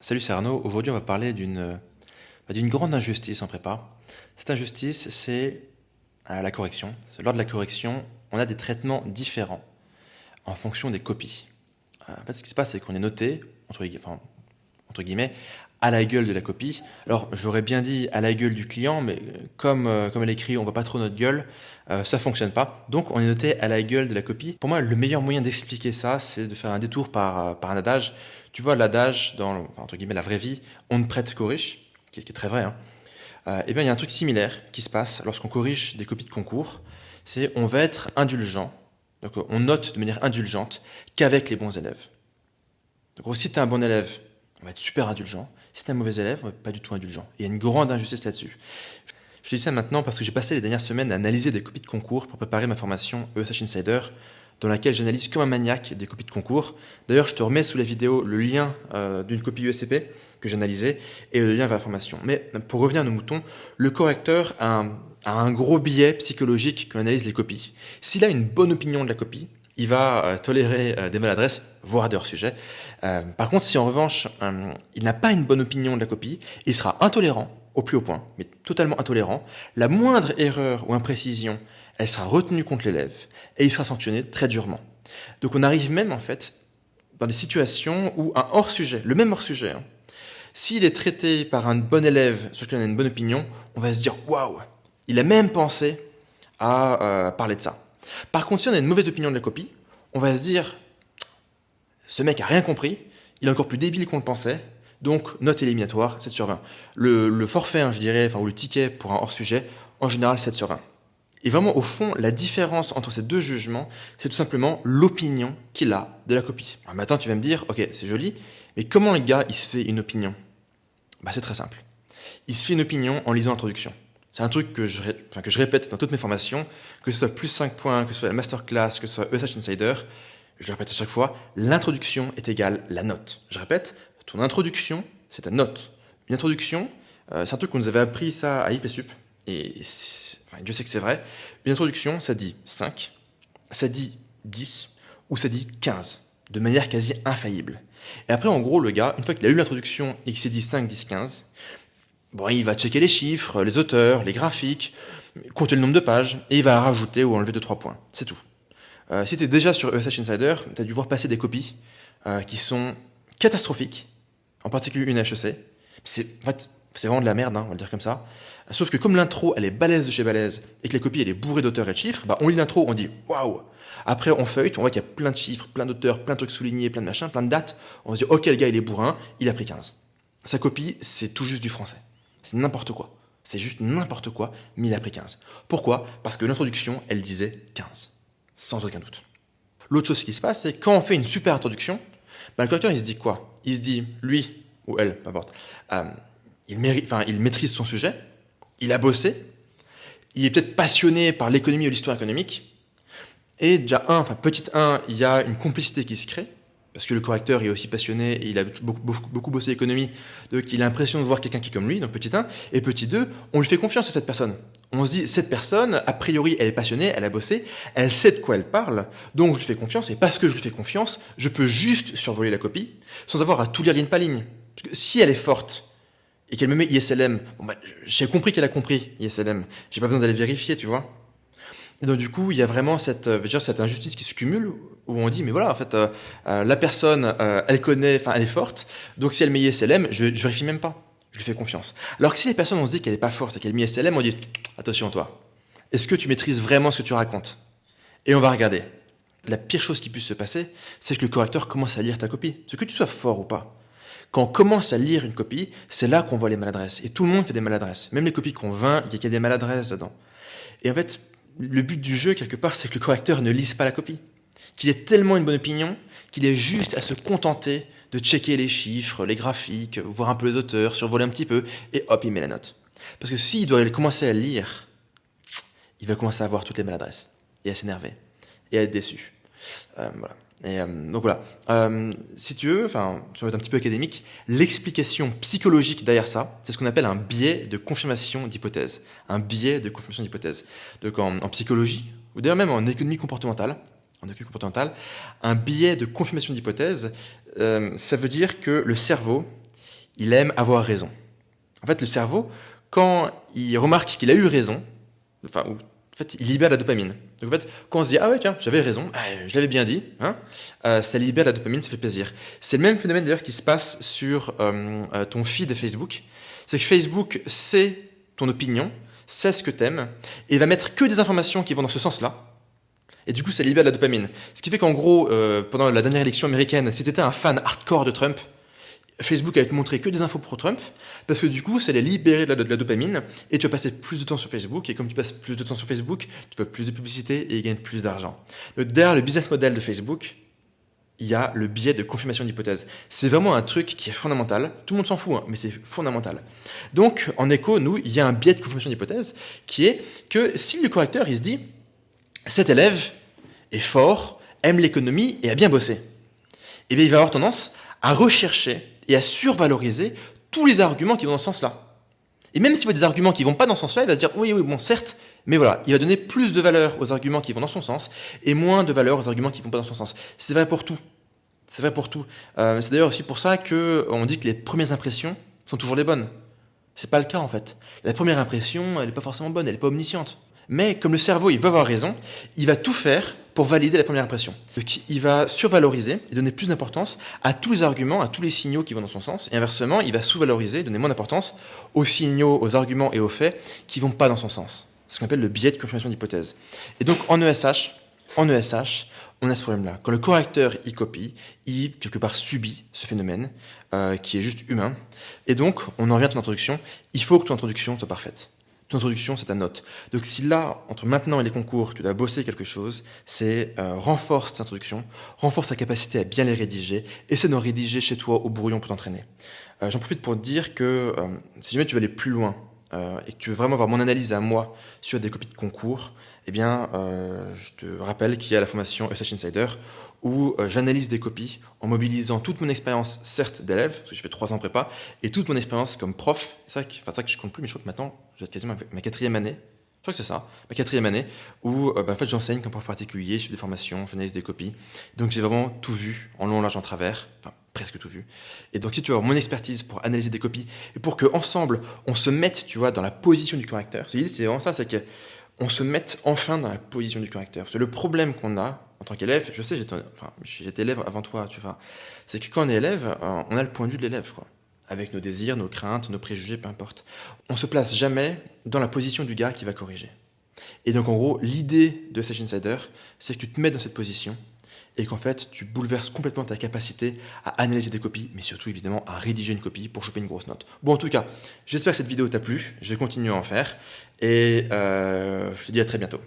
Salut, c'est Arnaud. Aujourd'hui, on va parler d'une grande injustice en prépa. Cette injustice, c'est la correction. Lors de la correction, on a des traitements différents en fonction des copies. En fait, ce qui se passe, c'est qu'on est noté, entre guillemets, à la gueule de la copie. Alors, j'aurais bien dit à la gueule du client, mais comme elle est écrit, on voit pas trop notre gueule, ça fonctionne pas. Donc, on est noté à la gueule de la copie. Pour moi, le meilleur moyen d'expliquer ça, c'est de faire un détour par un adage. Tu vois, l'adage dans, entre guillemets, la vraie vie, on ne prête qu'aux riches, qui est très vrai, hein. Eh bien, il y a un truc similaire qui se passe lorsqu'on corrige des copies de concours. C'est on va être indulgent. Donc, on note de manière indulgente qu'avec les bons élèves. Donc, si tu es un bon élève, on va être super indulgent. Si tu es un mauvais élève, on va être pas du tout indulgent. Il y a une grande injustice là-dessus. Je te dis ça maintenant parce que j'ai passé les dernières semaines à analyser des copies de concours pour préparer ma formation ESH Insider, dans laquelle j'analyse comme un maniaque des copies de concours. D'ailleurs, je te remets sous la vidéo le lien d'une copie USCP que j'analysais et le lien vers la formation. Mais pour revenir à nos moutons, le correcteur a un gros biais psychologique quand on analyse les copies. S'il a une bonne opinion de la copie, il va tolérer des maladresses, voire des hors-sujets. Par contre, si en revanche, il n'a pas une bonne opinion de la copie, il sera intolérant au plus haut point, mais totalement intolérant. La moindre erreur ou imprécision, elle sera retenue contre l'élève et il sera sanctionné très durement. Donc on arrive même en fait dans des situations où un hors-sujet, le même hors-sujet, hein, s'il est traité par un bon élève sur lequel on a une bonne opinion, on va se dire waouh, il a même pensé à parler de ça. Par contre, si on a une mauvaise opinion de la copie, on va se dire ce mec a rien compris, il est encore plus débile qu'on le pensait, donc note éliminatoire, 7 sur 20. Le forfait, hein, je dirais, enfin, ou le ticket pour un hors-sujet, en général 7 sur 20. Et vraiment, au fond, la différence entre ces deux jugements, c'est tout simplement l'opinion qu'il a de la copie. Alors maintenant, tu vas me dire, ok, c'est joli, mais comment le gars, il se fait une opinion? Bah, c'est très simple. Il se fait une opinion en lisant l'introduction. C'est un truc que je répète dans toutes mes formations, que ce soit plus 5 points, que ce soit la masterclass, que ce soit ESH Insider, je le répète à chaque fois, l'introduction est égale la note. Je répète, ton introduction, c'est ta note. Une introduction, c'est un truc qu'on nous avait appris ça à IPSUP, et Dieu sait que c'est vrai. Une introduction, ça dit 5, ça dit 10, ou ça dit 15, de manière quasi infaillible. Et après, en gros, le gars, une fois qu'il a lu l'introduction et qu'il s'est dit 5, 10, 15, bon, il va checker les chiffres, les auteurs, les graphiques, compter le nombre de pages, et il va rajouter ou enlever 2-3 points. C'est tout. Si tu es déjà sur ESH Insider, tu as dû voir passer des copies qui sont catastrophiques, en particulier une HEC. En fait, c'est vraiment de la merde, hein, on va le dire comme ça. Sauf que comme l'intro, elle est balèze de chez balèze, et que la copie, elle est bourrée d'auteurs et de chiffres, bah, on lit l'intro, on dit waouh. Après, on feuille, on voit qu'il y a plein de chiffres, plein d'auteurs, plein de trucs soulignés, plein de machins, plein de dates. On se dit ok, le gars, il est bourrin, il a pris 15. Sa copie, c'est tout juste du français. C'est n'importe quoi. C'est juste n'importe quoi, mais il a pris 15. Pourquoi? Parce que l'introduction, elle disait 15. Sans aucun doute. L'autre chose qui se passe, c'est quand on fait une super introduction, bah, le correcteur, il se dit quoi? Il se dit, lui, ou elle, peu importe, il maîtrise son sujet, il a bossé, il est peut-être passionné par l'économie ou l'histoire économique, et déjà, petit 1, il y a une complicité qui se crée, parce que le correcteur est aussi passionné et il a beaucoup bossé l'économie, donc il a l'impression de voir quelqu'un qui est comme lui, donc petit 1. Et petit 2, on lui fait confiance à cette personne. On se dit, cette personne, a priori, elle est passionnée, elle a bossé, elle sait de quoi elle parle, donc je lui fais confiance, et parce que je lui fais confiance, je peux juste survoler la copie, sans avoir à tout lire ligne par ligne. Parce que si elle est forte, et qu'elle me met ISLM, bon bah, j'ai compris qu'elle a compris ISLM, j'ai pas besoin d'aller vérifier, tu vois. Et donc du coup, il y a vraiment cette injustice qui se cumule où on dit mais voilà en fait la personne elle connaît, enfin elle est forte, donc si elle met ISLM, je vérifie même pas, je lui fais confiance. Alors que si les personnes on se dit qu'elle est pas forte et qu'elle met ISLM, on dit attention toi, est-ce que tu maîtrises vraiment ce que tu racontes? Et on va regarder. La pire chose qui puisse se passer, c'est que le correcteur commence à lire ta copie, ce que tu sois fort ou pas. Quand on commence à lire une copie, c'est là qu'on voit les maladresses. Et tout le monde fait des maladresses. Même les copies qu'on vainc, il y a des maladresses dedans. Et en fait, le but du jeu, quelque part, c'est que le correcteur ne lise pas la copie. Qu'il ait tellement une bonne opinion qu'il ait juste à se contenter de checker les chiffres, les graphiques, voir un peu les auteurs, survoler un petit peu, et hop, il met la note. Parce que s'il doit commencer à lire, il va commencer à voir toutes les maladresses, et à s'énerver, et à être déçu. Voilà. Donc voilà, si tu veux, enfin, ça va être un petit peu académique, l'explication psychologique derrière ça, c'est ce qu'on appelle un biais de confirmation d'hypothèse. Un biais de confirmation d'hypothèse. Donc en psychologie, ou d'ailleurs même en économie comportementale, un biais de confirmation d'hypothèse, ça veut dire que le cerveau, il aime avoir raison. En fait, le cerveau, quand il remarque qu'il a eu raison, enfin, en fait, il libère la dopamine. Donc, en fait, quand on se dit, ah ouais, tiens, j'avais raison, je l'avais bien dit, hein, ça libère la dopamine, ça fait plaisir. C'est le même phénomène d'ailleurs qui se passe sur ton feed Facebook. C'est que Facebook sait ton opinion, sait ce que t'aimes, et va mettre que des informations qui vont dans ce sens-là. Et du coup, ça libère la dopamine. Ce qui fait qu'en gros, pendant la dernière élection américaine, si tu étais un fan hardcore de Trump, Facebook allait te montrer que des infos pro Trump, parce que du coup, ça allait libérer de la dopamine, et tu vas passer plus de temps sur Facebook, et comme tu passes plus de temps sur Facebook, tu fais plus de publicité et ils gagnent plus d'argent. Derrière le business model de Facebook, il y a le biais de confirmation d'hypothèse. C'est vraiment un truc qui est fondamental. Tout le monde s'en fout, hein, mais c'est fondamental. Donc, en écho, nous, il y a un biais de confirmation d'hypothèse qui est que si le correcteur, il se dit « cet élève est fort, aime l'économie et a bien bossé », eh bien, il va avoir tendance à rechercher et à survaloriser tous les arguments qui vont dans ce sens-là. Et même s'il voit des arguments qui ne vont pas dans ce sens-là, il va se dire « oui, bon, certes, mais voilà, il va donner plus de valeur aux arguments qui vont dans son sens et moins de valeur aux arguments qui ne vont pas dans son sens. » C'est vrai pour tout. C'est vrai pour tout. C'est d'ailleurs aussi pour ça qu'on dit que les premières impressions sont toujours les bonnes. C'est pas le cas en fait. La première impression, elle n'est pas forcément bonne, elle n'est pas omnisciente. Mais comme le cerveau, il veut avoir raison, il va tout faire pour valider la première impression. Donc, il va survaloriser et donner plus d'importance à tous les arguments, à tous les signaux qui vont dans son sens. Et inversement, il va sous-valoriser, donner moins d'importance aux signaux, aux arguments et aux faits qui ne vont pas dans son sens. C'est ce qu'on appelle le biais de confirmation d'hypothèse. Et donc en ESH, on a ce problème-là. Quand le correcteur y copie, il quelque part subit ce phénomène qui est juste humain. Et donc, on en revient à ton introduction, il faut que ton introduction soit parfaite. Ton introduction, c'est ta note. Donc si là, entre maintenant et les concours, tu dois bosser quelque chose, c'est renforce ta introduction, renforce ta capacité à bien les rédiger, essaie d'en rédiger chez toi au brouillon pour t'entraîner. J'en profite pour te dire que si jamais tu veux aller plus loin et que tu veux vraiment avoir mon analyse à moi sur des copies de concours, eh bien, je te rappelle qu'il y a la formation ESH Insider où j'analyse des copies en mobilisant toute mon expérience, certes d'élève, parce que je fais 3 ans en prépa, et toute mon expérience comme prof. C'est vrai que je compte plus, mais je crois que maintenant, je vais être quasiment ma 4e année. Je crois que c'est ça, ma 4e année, où en fait, j'enseigne comme prof particulier, je fais des formations, j'analyse des copies. Donc j'ai vraiment tout vu, en long, large, en travers, enfin presque tout vu. Et donc si tu veux avoir mon expertise pour analyser des copies, et pour qu'ensemble, on se mette, tu vois, dans la position du correcteur, c'est vraiment ça, c'est qu'on se mette enfin dans la position du correcteur. Parce que le problème qu'on a en tant qu'élève, je sais, j'étais élève avant toi, tu vois, c'est que quand on est élève, on a le point de vue de l'élève, quoi. Avec nos désirs, nos craintes, nos préjugés, peu importe. On se place jamais dans la position du gars qui va corriger. Et donc en gros, l'idée de Sage Insider, c'est que tu te mets dans cette position et qu'en fait, tu bouleverses complètement ta capacité à analyser des copies, mais surtout évidemment à rédiger une copie pour choper une grosse note. Bon, en tout cas, j'espère que cette vidéo t'a plu, je vais continuer à en faire, et je te dis à très bientôt.